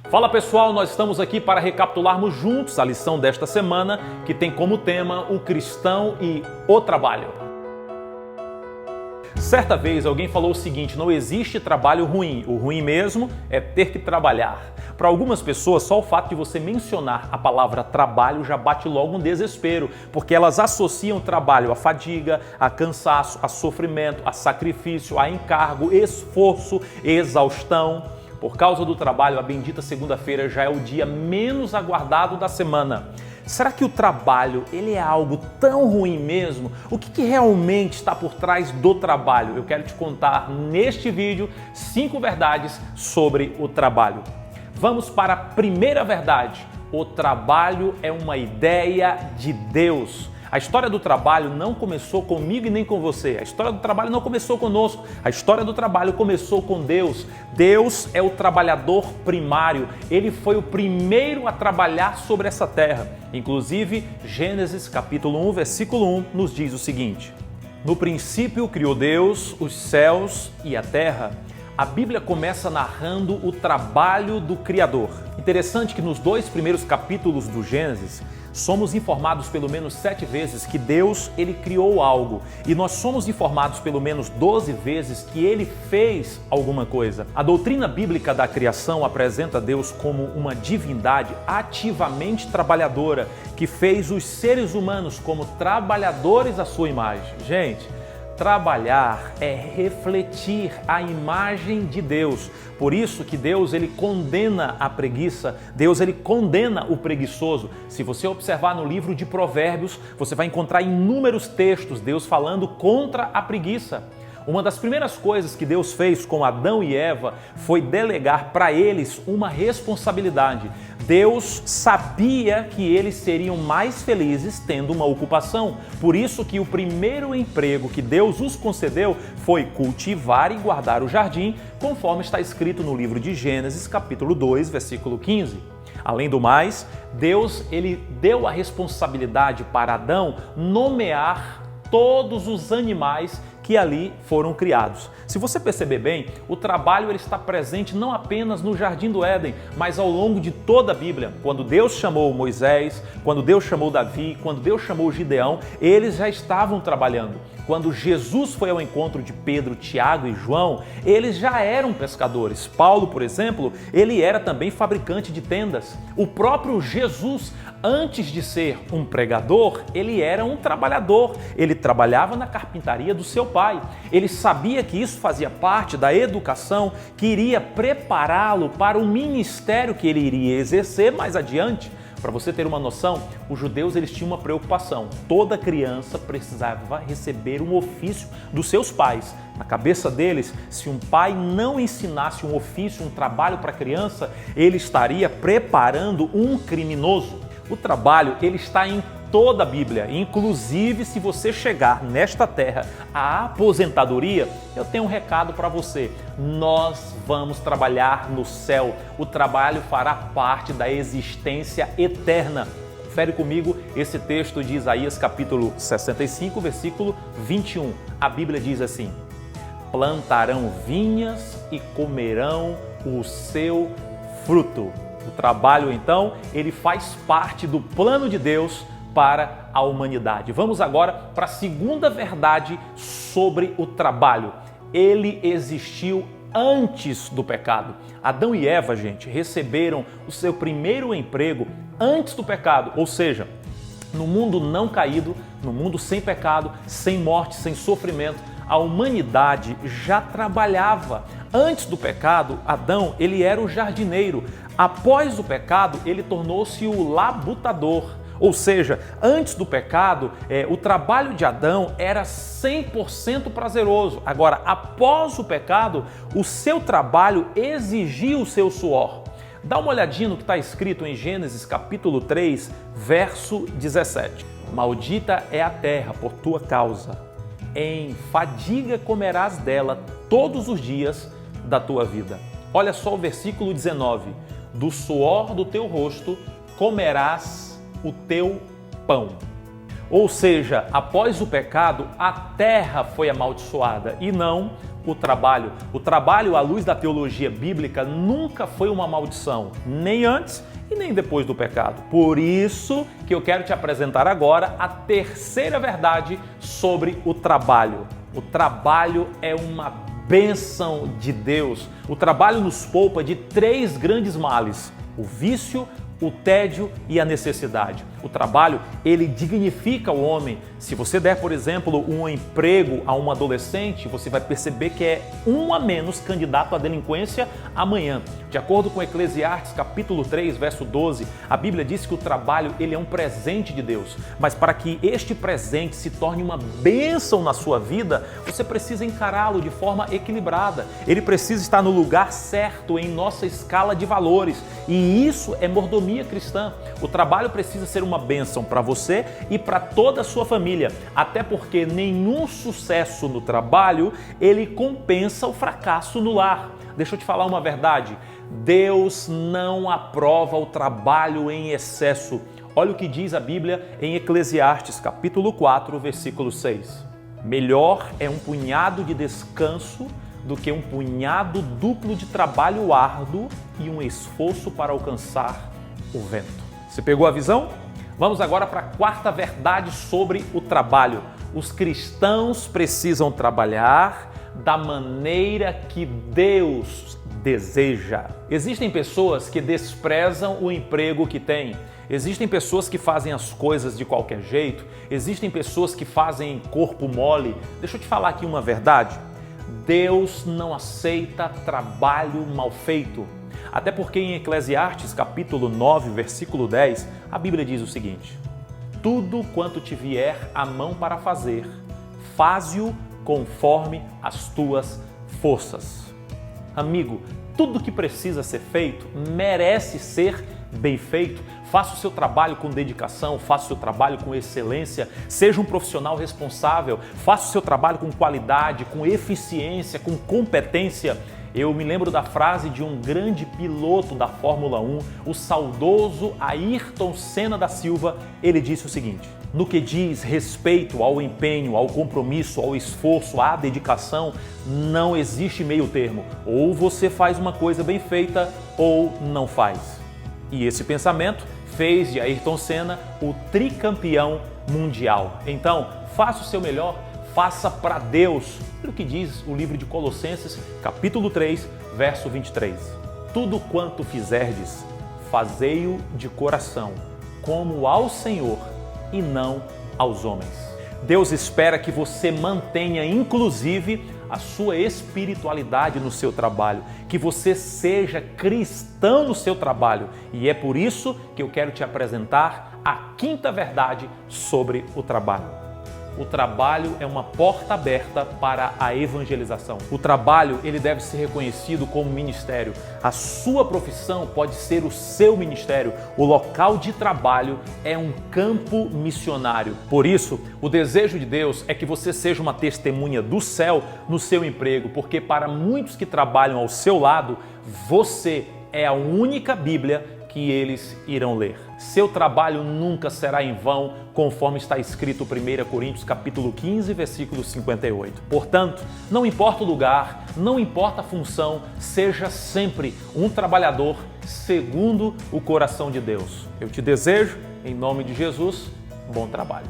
Fala pessoal, nós estamos aqui para recapitularmos juntos a lição desta semana, que tem como tema o cristão e o trabalho. Certa vez alguém falou o seguinte: não existe trabalho ruim, o ruim mesmo é ter que trabalhar. Para algumas pessoas, só o fato de você mencionar a palavra trabalho já bate logo um desespero, porque elas associam trabalho a fadiga, a cansaço, a sofrimento, a sacrifício, a encargo, esforço, exaustão. Por causa do trabalho, a bendita segunda-feira já é o dia menos aguardado da semana. Será que o trabalho ele é algo tão ruim mesmo? O que realmente está por trás do trabalho? Eu quero te contar neste vídeo 5 verdades sobre o trabalho. Vamos para a primeira verdade. O trabalho é uma ideia de Deus. A história do trabalho não começou comigo e nem com você. A história do trabalho não começou conosco. A história do trabalho começou com Deus. Deus é o trabalhador primário. Ele foi o primeiro a trabalhar sobre essa terra. Inclusive, Gênesis capítulo 1, versículo 1 nos diz o seguinte: no princípio criou Deus os céus e a terra. A Bíblia começa narrando o trabalho do Criador. Interessante que nos 2 primeiros capítulos do Gênesis, somos informados pelo menos 7 vezes que Deus ele criou algo, e nós somos informados pelo menos 12 vezes que ele fez alguma coisa. A doutrina bíblica da criação apresenta Deus como uma divindade ativamente trabalhadora, que fez os seres humanos como trabalhadores à sua imagem. Gente, trabalhar é refletir a imagem de Deus. Por isso que Deus ele condena a preguiça, Deus ele condena o preguiçoso. Se você observar no livro de Provérbios, você vai encontrar inúmeros textos Deus falando contra a preguiça. Uma das primeiras coisas que Deus fez com Adão e Eva foi delegar para eles uma responsabilidade. Deus sabia que eles seriam mais felizes tendo uma ocupação. Por isso que o primeiro emprego que Deus os concedeu foi cultivar e guardar o jardim, conforme está escrito no livro de Gênesis, capítulo 2, versículo 15. Além do mais, Deus ele deu a responsabilidade para Adão nomear todos os animais que ali foram criados. Se você perceber bem, o trabalho ele está presente não apenas no Jardim do Éden, mas ao longo de toda a Bíblia. Quando Deus chamou Moisés, quando Deus chamou Davi, quando Deus chamou Gideão, eles já estavam trabalhando. Quando Jesus foi ao encontro de Pedro, Tiago e João, eles já eram pescadores. Paulo, por exemplo, ele era também fabricante de tendas. O próprio Jesus, antes de ser um pregador, ele era um trabalhador. Ele trabalhava na carpintaria do seu pai. Ele sabia que isso fazia parte da educação que iria prepará-lo para o ministério que ele iria exercer mais adiante. Para você ter uma noção, os judeus eles tinham uma preocupação. Toda criança precisava receber um ofício dos seus pais. Na cabeça deles, se um pai não ensinasse um ofício, um trabalho para a criança, ele estaria preparando um criminoso. O trabalho ele está em toda a Bíblia, inclusive se você chegar nesta terra à aposentadoria, eu tenho um recado para você: nós vamos trabalhar no céu, o trabalho fará parte da existência eterna. Confere comigo esse texto de Isaías capítulo 65, versículo 21. A Bíblia diz assim: plantarão vinhas e comerão o seu fruto. O trabalho, então, ele faz parte do plano de Deus para a humanidade. Vamos agora para a segunda verdade sobre o trabalho. Ele existiu antes do pecado. Adão e Eva, gente, receberam o seu primeiro emprego antes do pecado, ou seja, no mundo não caído, no mundo sem pecado, sem morte, sem sofrimento, a humanidade já trabalhava. Antes do pecado, Adão, ele era o jardineiro. Após o pecado, ele tornou-se o labutador. Ou seja, antes do pecado, o trabalho de Adão era 100% prazeroso. Agora, após o pecado, o seu trabalho exigia o seu suor. Dá uma olhadinha no que está escrito em Gênesis capítulo 3, verso 17. Maldita é a terra por tua causa. Em fadiga comerás dela todos os dias da tua vida. Olha só o versículo 19. Do suor do teu rosto comerás o teu pão. Ou seja, após o pecado, a terra foi amaldiçoada e não o trabalho. O trabalho, à luz da teologia bíblica, nunca foi uma maldição, nem antes e nem depois do pecado. Por isso que eu quero te apresentar agora a terceira verdade sobre o trabalho. O trabalho é uma bênção de Deus. O trabalho nos poupa de 3 grandes males: o vício, o tédio e a necessidade. O trabalho, ele dignifica o homem. Se você der, por exemplo, um emprego a um adolescente, você vai perceber que é um a menos candidato à delinquência amanhã. De acordo com Eclesiastes, capítulo 3, verso 12, a Bíblia diz que o trabalho, ele é um presente de Deus. Mas para que este presente se torne uma bênção na sua vida, você precisa encará-lo de forma equilibrada. Ele precisa estar no lugar certo em nossa escala de valores. E isso é mordomia cristã. O trabalho precisa ser uma bênção para você e para toda a sua família, até porque nenhum sucesso no trabalho, ele compensa o fracasso no lar. Deixa eu te falar uma verdade: Deus não aprova o trabalho em excesso. Olha o que diz a Bíblia em Eclesiastes, capítulo 4, versículo 6. Melhor é um punhado de descanso do que um punhado duplo de trabalho árduo e um esforço para alcançar o vento. Você pegou a visão? Vamos agora para a quarta verdade sobre o trabalho. Os cristãos precisam trabalhar da maneira que Deus deseja. Existem pessoas que desprezam o emprego que têm. Existem pessoas que fazem as coisas de qualquer jeito. Existem pessoas que fazem corpo mole. Deixa eu te falar aqui uma verdade. Deus não aceita trabalho mal feito. Até porque em Eclesiastes, capítulo 9, versículo 10, a Bíblia diz o seguinte: tudo quanto te vier a mão para fazer, faze-o conforme as tuas forças. Amigo, tudo que precisa ser feito merece ser bem feito. Faça o seu trabalho com dedicação, faça o seu trabalho com excelência, seja um profissional responsável, faça o seu trabalho com qualidade, com eficiência, com competência. Eu me lembro da frase de um grande piloto da Fórmula 1, o saudoso Ayrton Senna da Silva. Ele disse o seguinte: no que diz respeito ao empenho, ao compromisso, ao esforço, à dedicação, não existe meio termo. Ou você faz uma coisa bem feita ou não faz. E esse pensamento fez de Ayrton Senna o tricampeão mundial. Então, faça o seu melhor, faça para Deus. Olha o que diz o livro de Colossenses, capítulo 3, verso 23. Tudo quanto fizerdes, fazei-o de coração, como ao Senhor e não aos homens. Deus espera que você mantenha, inclusive, a sua espiritualidade no seu trabalho, que você seja cristão no seu trabalho. E é por isso que eu quero te apresentar a quinta verdade sobre o trabalho. O trabalho é uma porta aberta para a evangelização. O trabalho, ele deve ser reconhecido como ministério. A sua profissão pode ser o seu ministério. O local de trabalho é um campo missionário. Por isso, o desejo de Deus é que você seja uma testemunha do céu no seu emprego, porque para muitos que trabalham ao seu lado, você é a única Bíblia que eles irão ler. Seu trabalho nunca será em vão, conforme está escrito em 1 Coríntios capítulo 15, versículo 58. Portanto, não importa o lugar, não importa a função, seja sempre um trabalhador segundo o coração de Deus. Eu te desejo, em nome de Jesus, bom trabalho.